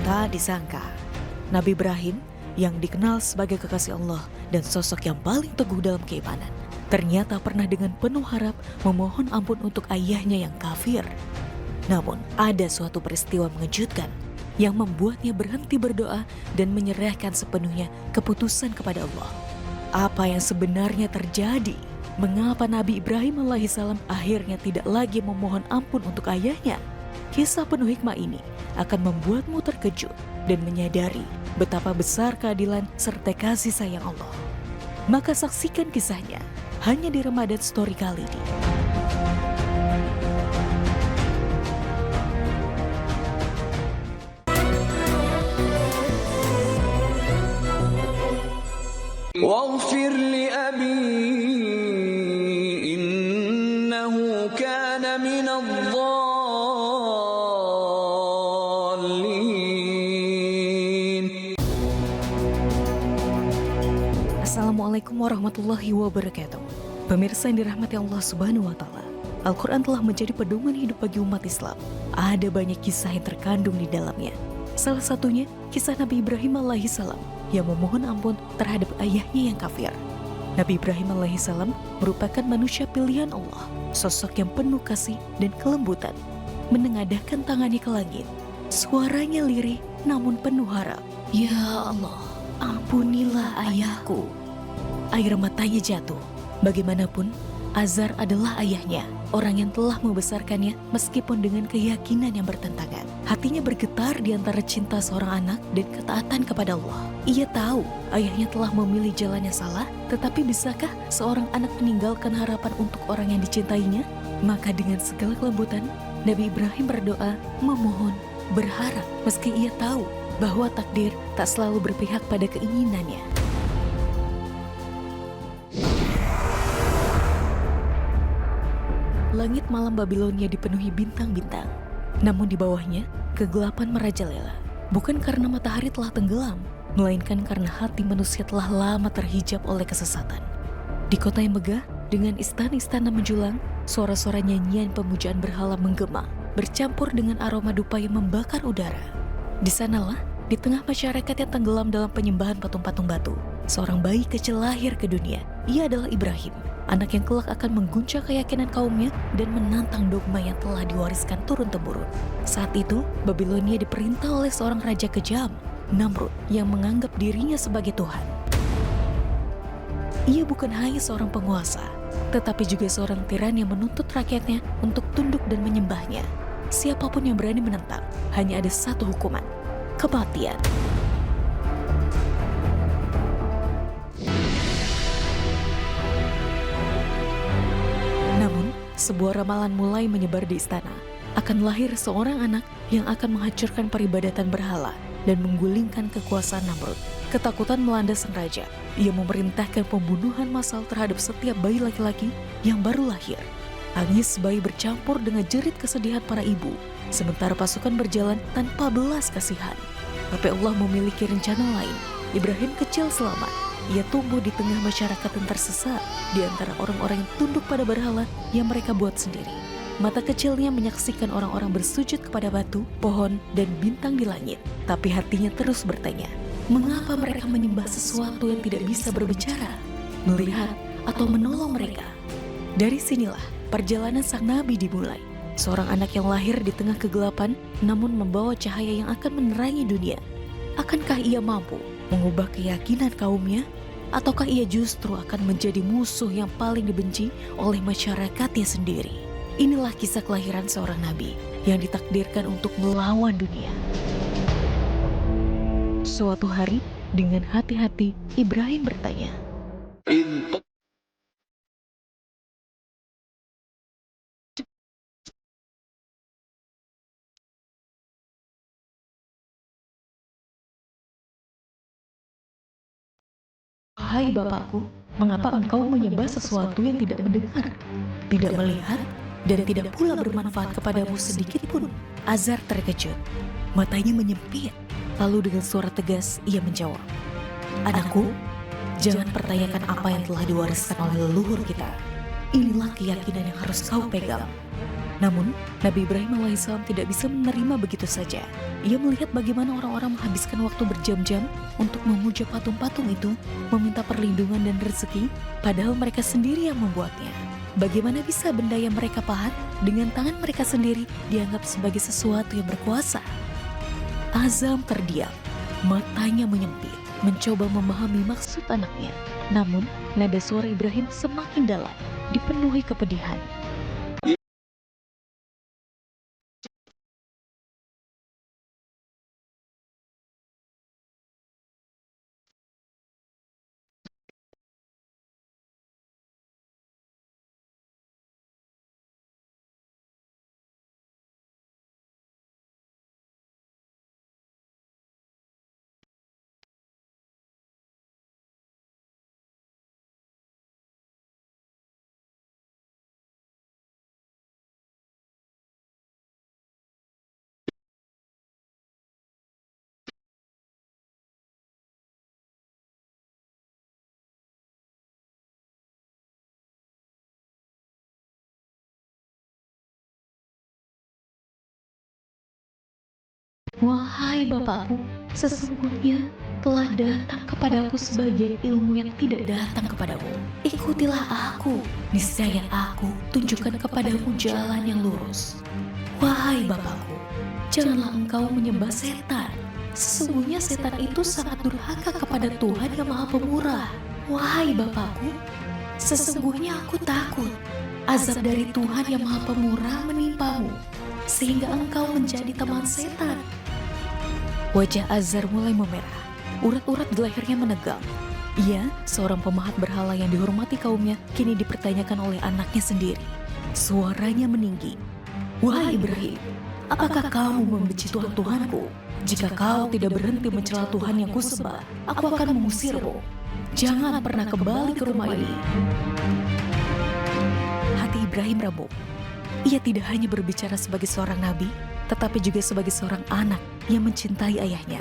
Tak disangka, Nabi Ibrahim yang dikenal sebagai kekasih Allah dan sosok yang paling teguh dalam keimanan, ternyata pernah dengan penuh harap memohon ampun untuk ayahnya yang kafir. Namun, ada suatu peristiwa mengejutkan yang membuatnya berhenti berdoa dan menyerahkan sepenuhnya keputusan kepada Allah. Apa yang sebenarnya terjadi? Mengapa Nabi Ibrahim alaihissalam akhirnya tidak lagi memohon ampun untuk ayahnya? Kisah penuh hikmah ini akan membuatmu terkejut dan menyadari betapa besar keadilan serta kasih sayang Allah. Maka saksikan kisahnya hanya di Ramadan Story kali ini. واغفر لأبي إنه كان من الضالين. Assalamualaikum warahmatullahi wabarakatuh. Pemirsa yang dirahmati Allah Subhanahu wa Ta'ala, Al-Quran telah menjadi pedoman hidup bagi umat Islam. Ada banyak kisah yang terkandung di dalamnya. Salah satunya kisah Nabi Ibrahim alaihissalam yang memohon ampun terhadap ayahnya yang kafir. Nabi Ibrahim alaihissalam merupakan manusia pilihan Allah, sosok yang penuh kasih dan kelembutan. Menengadahkan tangannya ke langit, suaranya lirih namun penuh harap. Ya Allah, ampunilah ayahku. Air matanya jatuh. Bagaimanapun, Azar adalah ayahnya, orang yang telah membesarkannya meskipun dengan keyakinan yang bertentangan. Hatinya bergetar di antara cinta seorang anak dan ketaatan kepada Allah. Ia tahu ayahnya telah memilih jalan yang salah, tetapi bisakah seorang anak meninggalkan harapan untuk orang yang dicintainya? Maka dengan segala kelembutan, Nabi Ibrahim berdoa, memohon, berharap meski ia tahu bahwa takdir tak selalu berpihak pada keinginannya. Langit malam Babilonia dipenuhi bintang-bintang, namun di bawahnya kegelapan merajalela. Bukan karena matahari telah tenggelam, melainkan karena hati manusia telah lama terhijab oleh kesesatan. Di kota yang megah, dengan istana-istana menjulang, suara-suara nyanyian pemujaan berhala menggema, bercampur dengan aroma dupa yang membakar udara. Di sanalah, di tengah masyarakat yang tenggelam dalam penyembahan patung-patung batu, seorang bayi kecil lahir ke dunia. Ia adalah Ibrahim, anak yang kelak akan mengguncang keyakinan kaumnya dan menantang dogma yang telah diwariskan turun-temurun. Saat itu, Babilonia diperintah oleh seorang raja kejam, Namrud, yang menganggap dirinya sebagai Tuhan. Ia bukan hanya seorang penguasa, tetapi juga seorang tiran yang menuntut rakyatnya untuk tunduk dan menyembahnya. Siapapun yang berani menentang, hanya ada satu hukuman, kematian. Namun, sebuah ramalan mulai menyebar di istana. Akan lahir seorang anak yang akan menghancurkan peribadatan berhala dan menggulingkan kekuasaan Namrud. Ketakutan melanda sang raja. Ia memerintahkan pembunuhan massal terhadap setiap bayi laki-laki yang baru lahir. Tangis bayi bercampur dengan jerit kesedihan para ibu, sementara pasukan berjalan tanpa belas kasihan. Tapi Allah memiliki rencana lain. Ibrahim kecil selamat. Ia tumbuh di tengah masyarakat yang tersesat, di antara orang-orang yang tunduk pada berhala yang mereka buat sendiri. Mata kecilnya menyaksikan orang-orang bersujud kepada batu, pohon, dan bintang di langit. Tapi hatinya terus bertanya, mengapa mereka menyembah sesuatu yang tidak bisa berbicara, melihat, atau menolong mereka? Dari sinilah perjalanan sang nabi dimulai. Seorang anak yang lahir di tengah kegelapan, namun membawa cahaya yang akan menerangi dunia. Akankah ia mampu mengubah keyakinan kaumnya? Ataukah ia justru akan menjadi musuh yang paling dibenci oleh masyarakatnya sendiri? Inilah kisah kelahiran seorang nabi yang ditakdirkan untuk melawan dunia. Suatu hari, dengan hati-hati, Ibrahim bertanya, "Hai Bapakku, mengapa engkau menyembah sesuatu yang tidak mendengar, tidak melihat, dan tidak pula bermanfaat kepadamu sedikit pun?" Azar terkejut, matanya menyempit. Lalu dengan suara tegas ia menjawab, "Anakku, jangan pertanyakan apa yang telah diwariskan oleh leluhur kita. Inilah keyakinan yang harus kau pegang." Namun, Nabi Ibrahim alaihissalam tidak bisa menerima begitu saja. Ia melihat bagaimana orang-orang menghabiskan waktu berjam-jam untuk memuja patung-patung itu, meminta perlindungan dan rezeki, padahal mereka sendiri yang membuatnya. Bagaimana bisa benda yang mereka pahat dengan tangan mereka sendiri dianggap sebagai sesuatu yang berkuasa? Azam terdiam, matanya menyempit, mencoba memahami maksud anaknya. Namun, nada suara Ibrahim semakin dalam, dipenuhi kepedihan. Wahai Bapakku, sesungguhnya telah datang kepadaku sebagai ilmu yang tidak datang kepadamu. Ikutilah aku, niscaya aku tunjukkan kepadamu jalan yang lurus. Wahai Bapakku, janganlah engkau menyembah setan. Sesungguhnya setan itu sangat durhaka kepada Tuhan yang Maha Pemurah. Wahai Bapakku, sesungguhnya aku takut azab dari Tuhan yang Maha Pemurah menimpamu, sehingga engkau menjadi teman setan. Wajah Azar mulai memerah, urat-urat di lehernya menegang. Ia, seorang pemahat berhala yang dihormati kaumnya, kini dipertanyakan oleh anaknya sendiri. Suaranya meninggi. Wahai Ibrahim, apakah kamu membenci Tuhan-Tuhanku? Jika kau tidak berhenti mencela Tuhan yang kusembah, aku akan mengusirmu. Jangan pernah kembali ke rumah ini. Hati Ibrahim remuk. Ia tidak hanya berbicara sebagai seorang nabi, tetapi juga sebagai seorang anak yang mencintai ayahnya.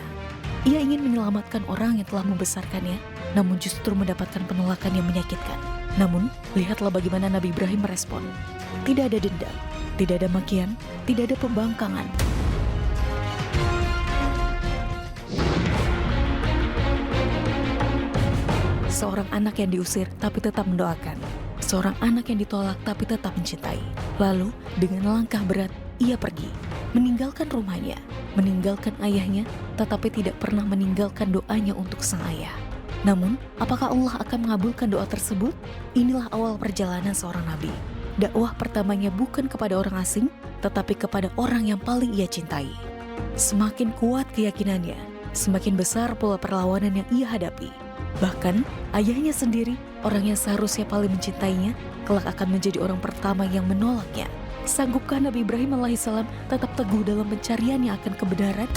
Ia ingin menyelamatkan orang yang telah membesarkannya, namun justru mendapatkan penolakan yang menyakitkan. Namun, lihatlah bagaimana Nabi Ibrahim merespon. Tidak ada dendam, tidak ada makian, tidak ada pembangkangan. Seorang anak yang diusir tapi tetap mendoakan. Seorang anak yang ditolak tapi tetap mencintai. Lalu, dengan langkah berat, ia pergi. Meninggalkan rumahnya, meninggalkan ayahnya, tetapi tidak pernah meninggalkan doanya untuk sang ayah. Namun, apakah Allah akan mengabulkan doa tersebut? Inilah awal perjalanan seorang nabi. Dakwah pertamanya bukan kepada orang asing, tetapi kepada orang yang paling ia cintai. Semakin kuat keyakinannya, semakin besar pula perlawanan yang ia hadapi. Bahkan, ayahnya sendiri, orang yang seharusnya paling mencintainya, kelak akan menjadi orang pertama yang menolaknya. Sanggupkah Nabi Ibrahim alaihissalam tetap teguh dalam pencariannya akan kebenaran?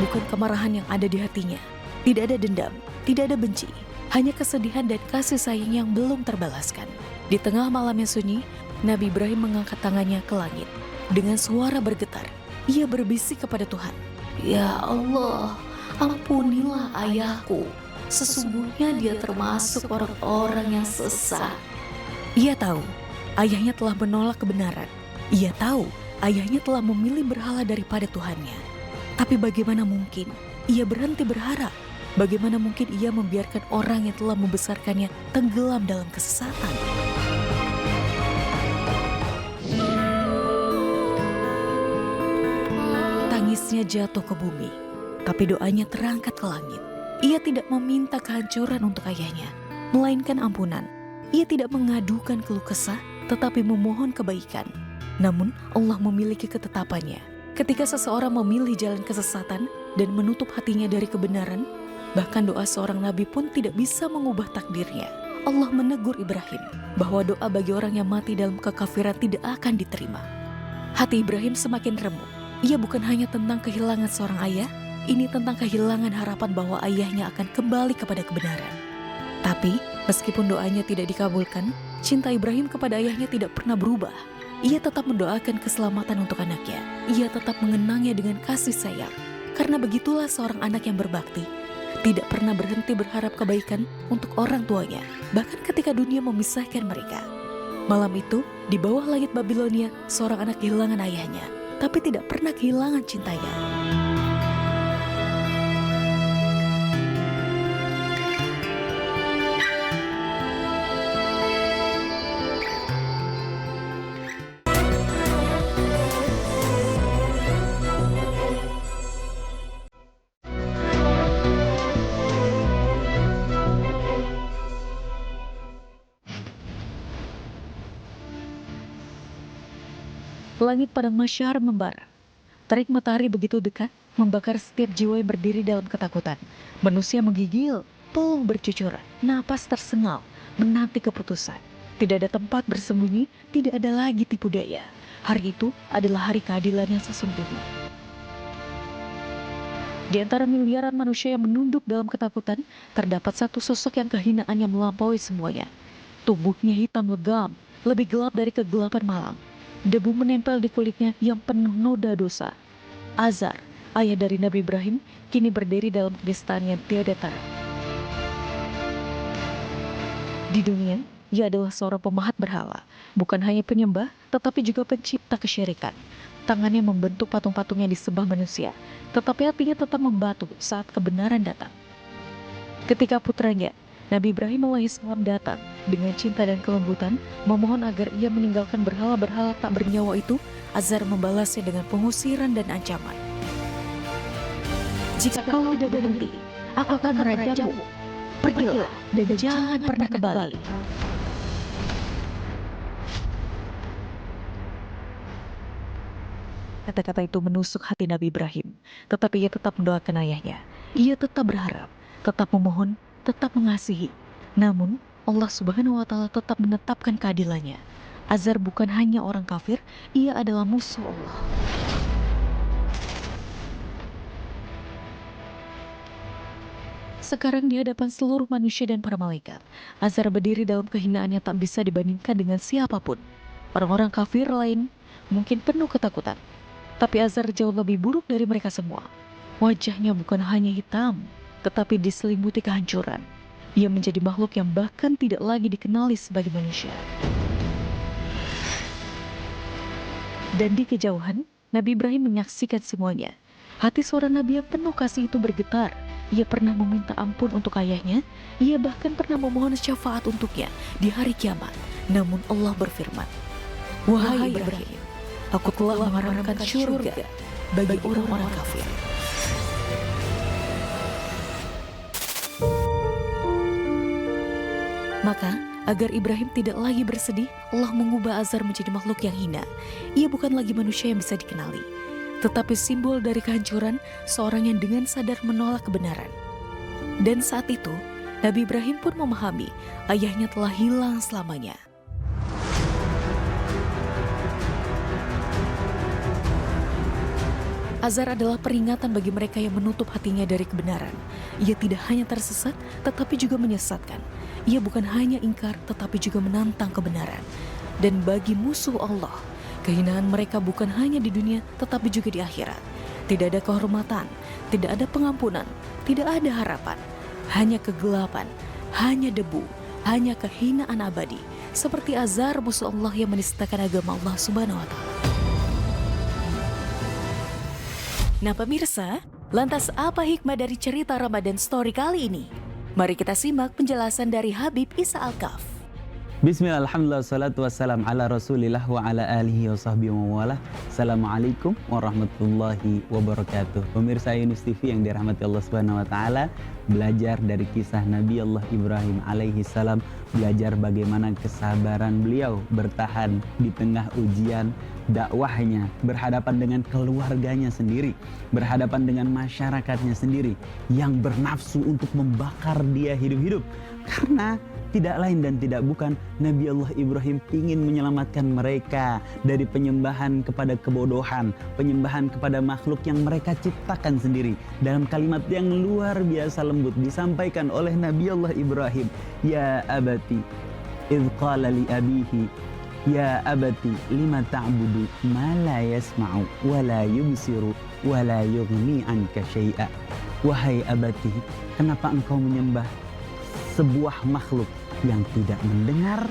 Bukan kemarahan yang ada di hatinya. Tidak ada dendam, tidak ada benci. Hanya kesedihan dan kasih sayang yang belum terbalaskan. Di tengah malam yang sunyi, Nabi Ibrahim mengangkat tangannya ke langit. Dengan suara bergetar, ia berbisik kepada Tuhan. Ya Allah, ampunilah ayahku. Sesungguhnya dia termasuk orang-orang yang sesat. Ia tahu, ayahnya telah menolak kebenaran. Ia tahu, ayahnya telah memilih berhala daripada Tuhannya. Tapi bagaimana mungkin ia berhenti berharap? Bagaimana mungkin ia membiarkan orang yang telah membesarkannya tenggelam dalam kesesatan? Tangisnya jatuh ke bumi, tapi doanya terangkat ke langit. Ia tidak meminta kehancuran untuk ayahnya, melainkan ampunan. Ia tidak mengadukan keluh kesah, tetapi memohon kebaikan. Namun, Allah memiliki ketetapannya. Ketika seseorang memilih jalan kesesatan dan menutup hatinya dari kebenaran, bahkan doa seorang nabi pun tidak bisa mengubah takdirnya. Allah menegur Ibrahim bahwa doa bagi orang yang mati dalam kekafiran tidak akan diterima. Hati Ibrahim semakin remuk. Ia bukan hanya tentang kehilangan seorang ayah, ini tentang kehilangan harapan bahwa ayahnya akan kembali kepada kebenaran. Tapi, meskipun doanya tidak dikabulkan, cinta Ibrahim kepada ayahnya tidak pernah berubah. Ia tetap mendoakan keselamatan untuk anaknya. Ia tetap mengenangnya dengan kasih sayang. Karena begitulah seorang anak yang berbakti. Tidak pernah berhenti berharap kebaikan untuk orang tuanya, bahkan ketika dunia memisahkan mereka. Malam itu, di bawah langit Babilonia, seorang anak kehilangan ayahnya, tapi tidak pernah kehilangan cintanya. Langit padang masyar membara. Terik matahari begitu dekat, membakar setiap jiwa yang berdiri dalam ketakutan. Manusia menggigil, peluh bercucuran, napas tersengal, menanti keputusan. Tidak ada tempat bersembunyi, tidak ada lagi tipu daya. Hari itu adalah hari keadilan yang sesungguhnya. Di antara miliaran manusia yang menunduk dalam ketakutan, terdapat satu sosok yang kehinaannya melampaui semuanya. Tubuhnya hitam legam, lebih gelap dari kegelapan malam. Debu menempel di kulitnya yang penuh noda dosa. Azar, ayah dari Nabi Ibrahim, kini berdiri dalam kenistaan yang tiada tara. Di dunia, ia adalah seorang pemahat berhala, bukan hanya penyembah, tetapi juga pencipta kesyirikan. Tangannya membentuk patung-patung yang disembah manusia, tetapi hatinya tetap membatu saat kebenaran datang. Ketika putranya, Nabi Ibrahim alaihissalam datang dengan cinta dan kelembutan, memohon agar ia meninggalkan berhala-berhala tak bernyawa itu, Azar membalasnya dengan pengusiran dan ancaman. Jika kau tidak berhenti, aku akan merajamu. Pergilah dan jangan pernah kembali. Kata-kata itu menusuk hati Nabi Ibrahim, tetapi ia tetap mendoakan ayahnya. Ia tetap berharap, tetap memohon, tetap mengasihi. Namun, Allah Subhanahu wa Ta'ala tetap menetapkan keadilannya. Azar bukan hanya orang kafir, ia adalah musuh Allah. Sekarang di hadapan seluruh manusia dan para malaikat, Azar berdiri dalam kehinaan yang tak bisa dibandingkan dengan siapapun. Orang-orang kafir lain mungkin penuh ketakutan, tapi Azar jauh lebih buruk dari mereka semua. Wajahnya bukan hanya hitam, tetapi diselimuti kehancuran. Ia menjadi makhluk yang bahkan tidak lagi dikenali sebagai manusia. Dan di kejauhan, Nabi Ibrahim menyaksikan semuanya. Hati seorang nabi yang penuh kasih itu bergetar. Ia pernah meminta ampun untuk ayahnya. Ia bahkan pernah memohon syafaat untuknya di hari kiamat. Namun Allah berfirman, "Wahai Ibrahim, aku telah mengharamkan syurga bagi orang-orang kafir." Maka, agar Ibrahim tidak lagi bersedih, Allah mengubah Azar menjadi makhluk yang hina. Ia bukan lagi manusia yang bisa dikenali, tetapi simbol dari kehancuran seorang yang dengan sadar menolak kebenaran. Dan saat itu, Nabi Ibrahim pun memahami ayahnya telah hilang selamanya. Azar adalah peringatan bagi mereka yang menutup hatinya dari kebenaran. Ia tidak hanya tersesat, tetapi juga menyesatkan. Ia bukan hanya ingkar, tetapi juga menantang kebenaran. Dan bagi musuh Allah, kehinaan mereka bukan hanya di dunia, tetapi juga di akhirat. Tidak ada kehormatan, tidak ada pengampunan, tidak ada harapan. Hanya kegelapan, hanya debu, hanya kehinaan abadi. Seperti Azar, musuh Allah yang menistakan agama Allah Subhanahu wa Ta'ala. Nah pemirsa, lantas apa hikmah dari cerita Ramadan Story kali ini? Mari kita simak penjelasan dari Habib Isa Al-Kaf. Bismillah, alhamdulillah, salatu wassalam ala rasulillah wa ala alihi wa sahbihi wa wala. Assalamualaikum warahmatullahi wabarakatuh. Pemirsa Yunus TV yang dirahmati Allah Subhanahu wa Ta'ala, belajar dari kisah Nabi Allah Ibrahim alaihi salam, belajar bagaimana kesabaran beliau bertahan di tengah ujian dakwahnya, berhadapan dengan keluarganya sendiri, berhadapan dengan masyarakatnya sendiri yang bernafsu untuk membakar dia hidup-hidup. Karena tidak lain dan tidak bukan, Nabi Allah Ibrahim ingin menyelamatkan mereka dari penyembahan kepada kebodohan, penyembahan kepada makhluk yang mereka ciptakan sendiri. Dalam kalimat yang luar biasa lembut disampaikan oleh Nabi Allah Ibrahim, "Ya abati, idh qala li abihi, ya abati lima ta'budu ma la yasma'u wa la yubsiru wa la yughni anka syai'a." Wahai abati, kenapa engkau menyembah sebuah makhluk yang tidak mendengar,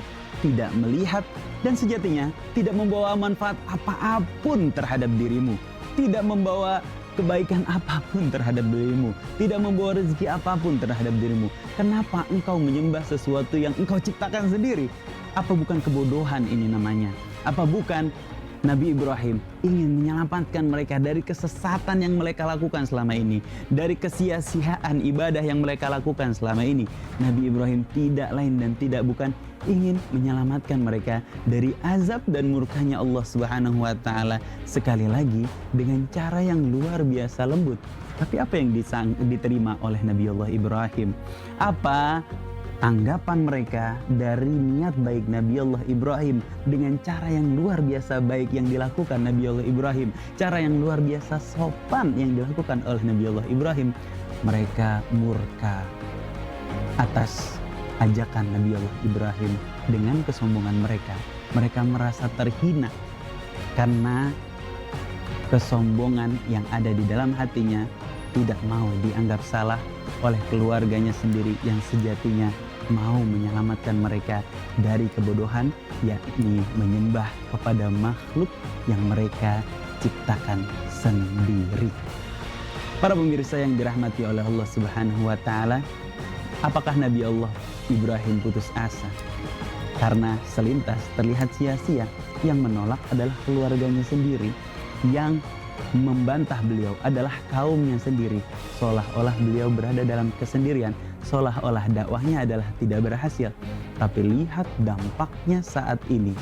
tidak melihat, dan sejatinya tidak membawa manfaat apapun terhadap dirimu, tidak membawa kebaikan apapun terhadap dirimu, tidak membawa rezeki apapun terhadap dirimu. Kenapa engkau menyembah sesuatu yang engkau ciptakan sendiri? Apa bukan kebodohan ini namanya? Apa bukan Nabi Ibrahim ingin menyelamatkan mereka dari kesesatan yang mereka lakukan selama ini, dari kesia-siaan ibadah yang mereka lakukan selama ini? Nabi Ibrahim tidak lain dan tidak bukan ingin menyelamatkan mereka dari azab dan murkanya Allah Subhanahu wa taala, sekali lagi dengan cara yang luar biasa lembut. Tapi apa yang diterima oleh Nabi Allah Ibrahim? Apa tanggapan mereka dari niat baik Nabi Allah Ibrahim dengan cara yang luar biasa baik yang dilakukan Nabi Allah Ibrahim, cara yang luar biasa sopan yang dilakukan oleh Nabi Allah Ibrahim? Mereka murka atas ajakan Nabi Allah Ibrahim dengan kesombongan mereka. Mereka merasa terhina karena kesombongan yang ada di dalam hatinya, tidak mau dianggap salah oleh keluarganya sendiri yang sejatinya mau menyelamatkan mereka dari kebodohan, yakni menyembah kepada makhluk yang mereka ciptakan sendiri. Para pemirsa yang dirahmati oleh Allah Subhanahu wa taala, apakah Nabi Allah Ibrahim putus asa karena selintas terlihat sia-sia? Yang menolak adalah keluarganya sendiri, yang membantah beliau adalah kaumnya sendiri, seolah-olah beliau berada dalam kesendirian, seolah-olah dakwahnya adalah tidak berhasil. Tapi lihat dampaknya saat ini,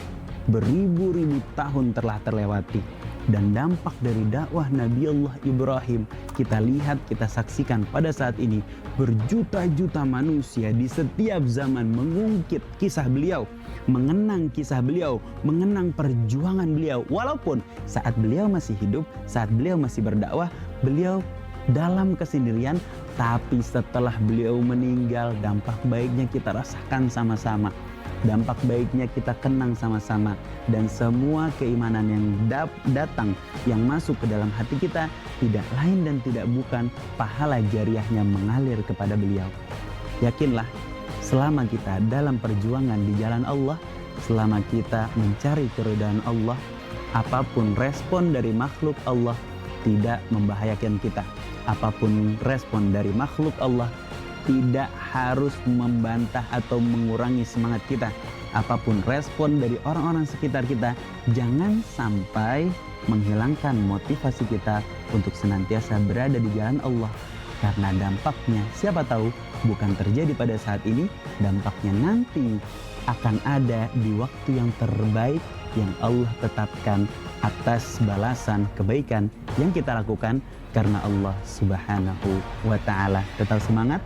beribu-ribu tahun telah terlewati, dan dampak dari dakwah Nabi Allah Ibrahim kita lihat, kita saksikan pada saat ini. Berjuta-juta manusia di setiap zaman mengungkit kisah beliau, mengenang kisah beliau, mengenang perjuangan beliau. Walaupun saat beliau masih hidup, saat beliau masih berdakwah, beliau dalam kesendirian. Tapi setelah beliau meninggal, dampak baiknya kita rasakan sama-sama, dampak baiknya kita kenang sama-sama. Dan semua keimanan yang datang, yang masuk ke dalam hati kita, tidak lain dan tidak bukan pahala jariahnya mengalir kepada beliau. Yakinlah, selama kita dalam perjuangan di jalan Allah, selama kita mencari keridhaan Allah, apapun respon dari makhluk Allah tidak membahayakan kita. Apapun respon dari makhluk Allah tidak harus membantah atau mengurangi semangat kita. Apapun respon dari orang-orang sekitar kita, jangan sampai menghilangkan motivasi kita untuk senantiasa berada di jalan Allah. Karena dampaknya siapa tahu bukan terjadi pada saat ini, dampaknya nanti akan ada di waktu yang terbaik yang Allah tetapkan atas balasan kebaikan yang kita lakukan karena Allah Subhanahu wa taala. Tetap semangat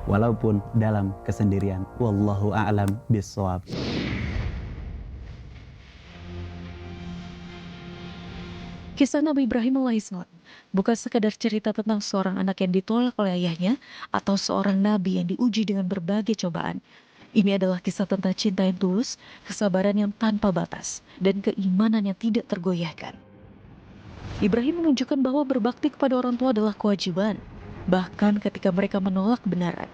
walaupun dalam kesendirian. Wallahu a'lam bishawab. Kisah Nabi Ibrahim alaihissalam bukan sekadar cerita tentang seorang anak yang ditolak oleh ayahnya atau seorang nabi yang diuji dengan berbagai cobaan. Ini adalah kisah tentang cinta yang tulus, kesabaran yang tanpa batas, dan keimanan yang tidak tergoyahkan. Ibrahim menunjukkan bahwa berbakti kepada orang tua adalah kewajiban. Bahkan ketika mereka menolak kebenaran,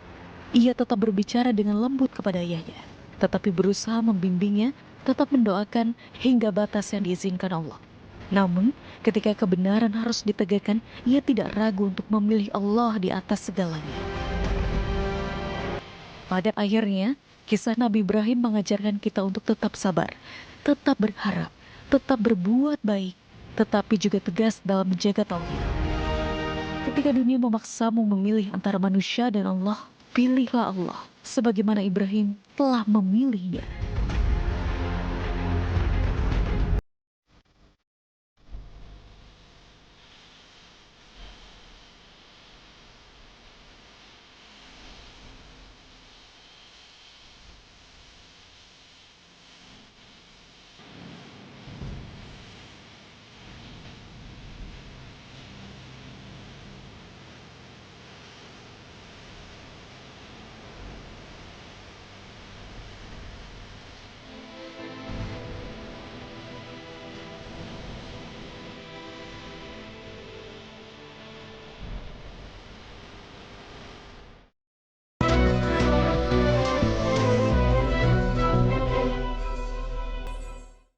ia tetap berbicara dengan lembut kepada ayahnya, tetapi berusaha membimbingnya, tetap mendoakan hingga batas yang diizinkan Allah. Namun, ketika kebenaran harus ditegakkan, ia tidak ragu untuk memilih Allah di atas segalanya. Pada akhirnya, kisah Nabi Ibrahim mengajarkan kita untuk tetap sabar, tetap berharap, tetap berbuat baik, tetapi juga tegas dalam menjaga tauhid. Ketika dunia memaksamu memilih antara manusia dan Allah, pilihlah Allah, sebagaimana Ibrahim telah memilihnya.